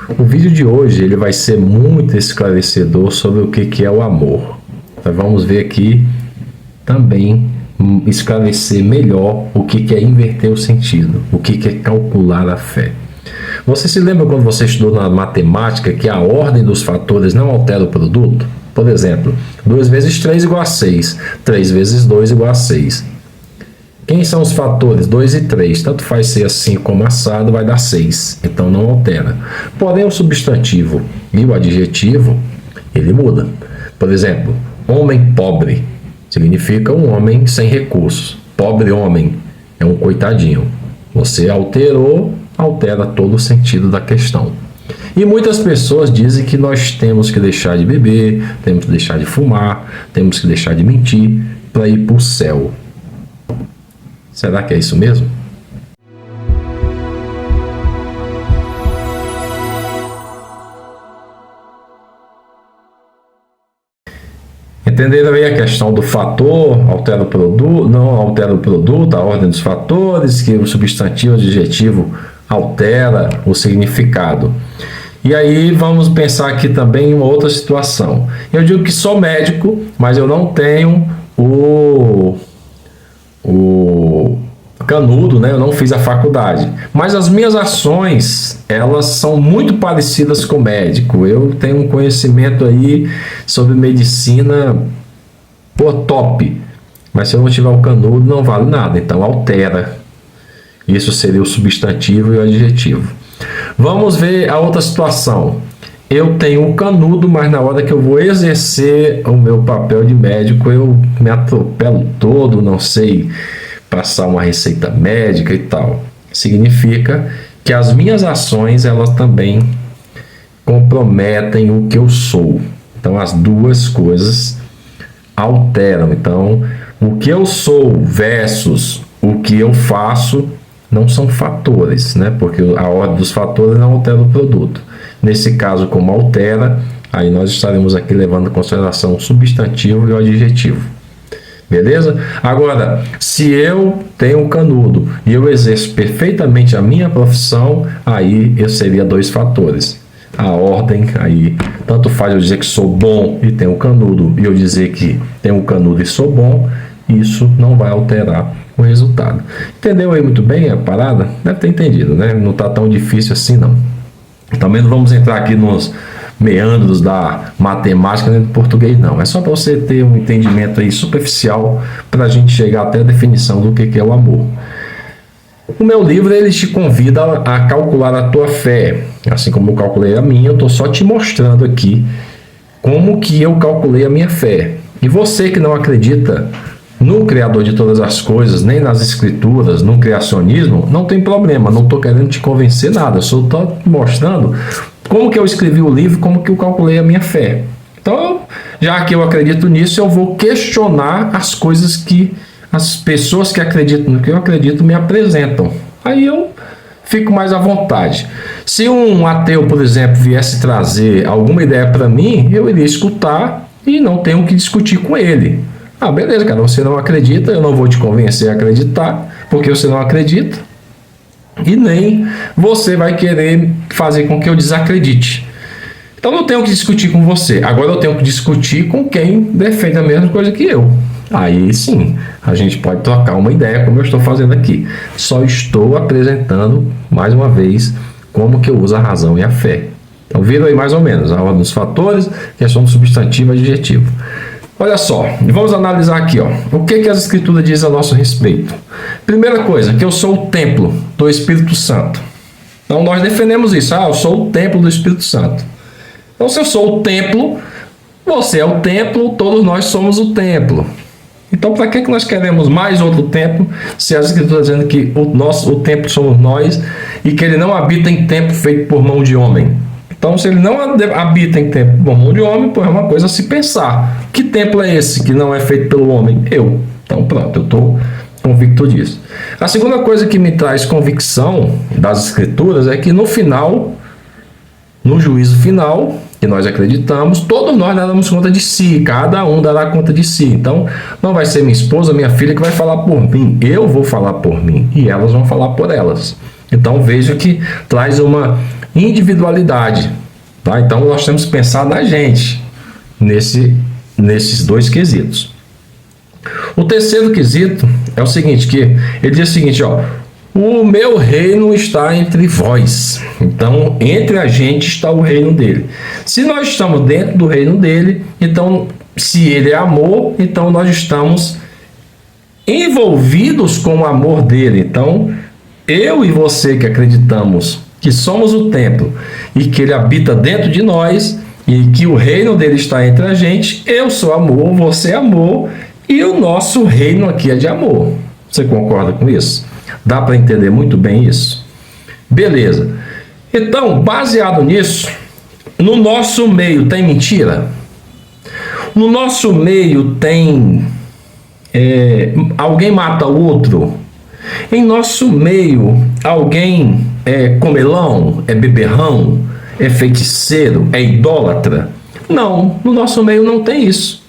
O vídeo de hoje ele vai ser muito esclarecedor sobre o que é o amor. Então, vamos ver aqui também esclarecer melhor o que é inverter o sentido, o que é calcular a fé. Você se lembra quando você estudou na matemática que a ordem dos fatores não altera o produto? Por exemplo, 2 vezes 3 igual a 6, 3 vezes 2 igual a 6. Quem são os fatores? 2 e 3. Tanto faz ser assim como assado, vai dar 6. Então não altera. Porém, o substantivo e o adjetivo, ele muda. Por exemplo, homem pobre significa um homem sem recursos. Pobre homem é um coitadinho. Você altera todo o sentido da questão. E muitas pessoas dizem que nós temos que deixar de beber, temos que deixar de fumar, temos que deixar de mentir para ir para o céu. Será que é isso mesmo? Entenderam aí a questão do fator, altera o produto, não altera o produto, a ordem dos fatores, que o substantivo, o adjetivo altera o significado. E aí vamos pensar aqui também em uma outra situação. Eu digo que sou médico, mas eu não tenho o canudo, né? Eu não fiz a faculdade. Mas as minhas ações, elas são muito parecidas com o médico. Eu tenho um conhecimento aí sobre medicina, top. Mas se eu não tiver o canudo, não vale nada. Então altera. Isso seria o substantivo e o adjetivo. Vamos ver a outra situação. Eu tenho um canudo, mas na hora que eu vou exercer o meu papel de médico, eu me atropelo todo, não sei passar uma receita médica e tal. Significa que as minhas ações, elas também comprometem o que eu sou. Então, as duas coisas alteram. Então, o que eu sou versus o que eu faço não são fatores, né? Porque a ordem dos fatores não altera o produto. Nesse caso, como altera, aí nós estaremos aqui levando em consideração o substantivo e o adjetivo. Beleza? Agora, se eu tenho um canudo e eu exerço perfeitamente a minha profissão, aí eu seria 2 fatores. A ordem, aí, tanto faz eu dizer que sou bom e tenho um canudo, e eu dizer que tenho um canudo e sou bom, isso não vai alterar o resultado. Entendeu aí muito bem a parada? Deve ter entendido, né? Não está tão difícil assim, não. Também não vamos entrar aqui nos meandros da matemática nem do português, não. É só para você ter um entendimento aí superficial para a gente chegar até a definição do que é o amor. O meu livro, ele te convida a calcular a tua fé. Assim como eu calculei a minha, eu estou só te mostrando aqui como que eu calculei a minha fé. E você que não acredita no Criador de todas as coisas, nem nas Escrituras, no criacionismo, não tem problema, não estou querendo te convencer nada, só estou mostrando como que eu escrevi o livro, como que eu calculei a minha fé. Então, já que eu acredito nisso, eu vou questionar as coisas que as pessoas que acreditam no que eu acredito me apresentam. Aí eu fico mais à vontade. Se um ateu, por exemplo, viesse trazer alguma ideia para mim, eu iria escutar e não tenho que discutir com ele. Ah, beleza, cara, você não acredita, eu não vou te convencer a acreditar, porque você não acredita, e nem você vai querer fazer com que eu desacredite. Então não tenho que discutir com você, agora eu tenho que discutir com quem defende a mesma coisa que eu. Aí sim, a gente pode trocar uma ideia, como eu estou fazendo aqui. Só estou apresentando, mais uma vez, como que eu uso a razão e a fé. Então viram aí mais ou menos a ordem dos fatores, questão do substantivo e adjetivo. Olha só, vamos analisar aqui, ó, o que as Escrituras dizem a nosso respeito. Primeira coisa, que eu sou o templo do Espírito Santo. Então nós defendemos isso, eu sou o templo do Espírito Santo. Então se eu sou o templo, você é o templo, todos nós somos o templo. Então para que nós queremos mais outro templo, se as Escrituras dizendo que o templo somos nós e que ele não habita em templo feito por mão de homem? Então, se ele não habita em templo por mão de homem, é uma coisa a se pensar. Que templo é esse que não é feito pelo homem? Eu. Então, pronto, eu estou convicto disso. A segunda coisa que me traz convicção das Escrituras é que no final, no juízo final, que nós acreditamos, todos nós daremos conta de si, cada um dará conta de si. Então, não vai ser minha esposa, minha filha que vai falar por mim, eu vou falar por mim e elas vão falar por elas. Então, veja que traz uma individualidade. Tá? Então nós temos que pensar na gente nesses dois quesitos. O terceiro quesito é o seguinte, que ele diz o seguinte, ó, o meu reino está entre vós. Então, entre a gente está o reino dele. Se nós estamos dentro do reino dele, então, se ele é amor, então nós estamos envolvidos com o amor dele. Então, eu e você que acreditamos que somos o templo e que ele habita dentro de nós e que o reino dele está entre a gente, eu sou amor, você é amor e o nosso reino aqui é de amor. Você concorda com isso? Dá para entender muito bem isso? Beleza. Então, baseado nisso, no nosso meio tem mentira? No nosso meio tem alguém mata o outro? Em nosso meio, alguém é comelão, é beberrão, é feiticeiro, é idólatra? Não, no nosso meio não tem isso.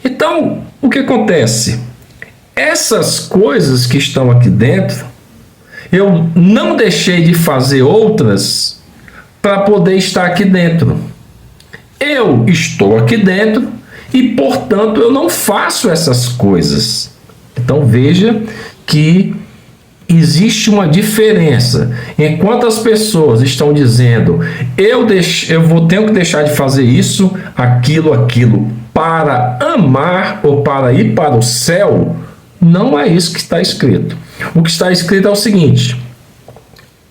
Então, o que acontece? Essas coisas que estão aqui dentro, eu não deixei de fazer outras para poder estar aqui dentro. Eu estou aqui dentro e, portanto, eu não faço essas coisas. Então, veja que existe uma diferença. Enquanto as pessoas estão dizendo, tenho que deixar de fazer isso, aquilo, para amar ou para ir para o céu, não é isso que está escrito. O que está escrito é o seguinte: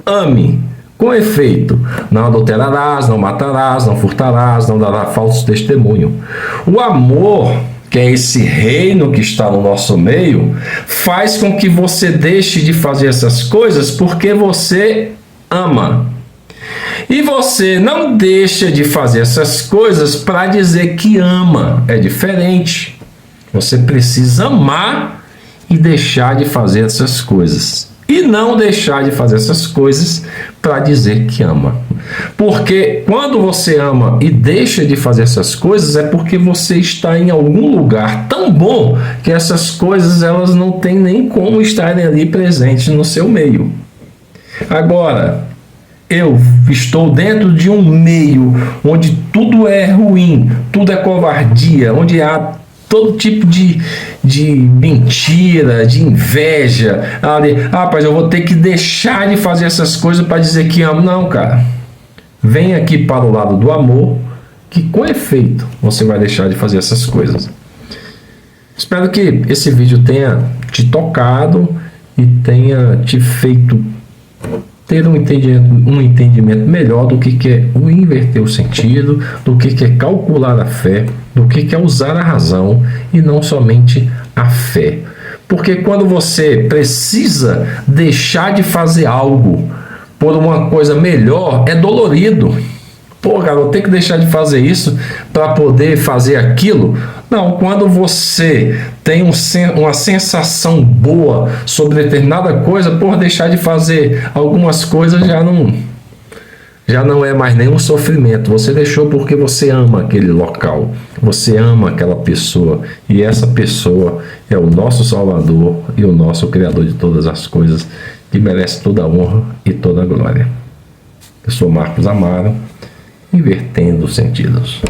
ame, com efeito, não adulterarás, não matarás, não furtarás, não darás falso testemunho. O amor, que é esse reino que está no nosso meio, faz com que você deixe de fazer essas coisas porque você ama. E você não deixa de fazer essas coisas para dizer que ama. É diferente. Você precisa amar e deixar de fazer essas coisas. E não deixar de fazer essas coisas para dizer que ama. Porque quando você ama e deixa de fazer essas coisas, é porque você está em algum lugar tão bom que essas coisas elas não têm nem como estarem ali presentes no seu meio. Agora, eu estou dentro de um meio onde tudo é ruim, tudo é covardia, onde há todo tipo de mentira, de inveja. Rapaz, eu vou ter que deixar de fazer essas coisas para dizer que amo. Não, cara. Vem aqui para o lado do amor, que com efeito você vai deixar de fazer essas coisas. Espero que esse vídeo tenha te tocado e tenha te feito ter um entendimento melhor do que é o inverter o sentido, do que é calcular a fé, do que é usar a razão e não somente a fé. Porque quando você precisa deixar de fazer algo por uma coisa melhor, é dolorido. Pô, cara, eu tenho que deixar de fazer isso para poder fazer aquilo. Não, quando você tem uma sensação boa sobre determinada coisa, por deixar de fazer algumas coisas já não é mais nenhum sofrimento. Você deixou porque você ama aquele local, você ama aquela pessoa, e essa pessoa é o nosso Salvador e o nosso Criador de todas as coisas, que merece toda a honra e toda a glória. Eu sou Marcos Amaro, invertendo os sentidos.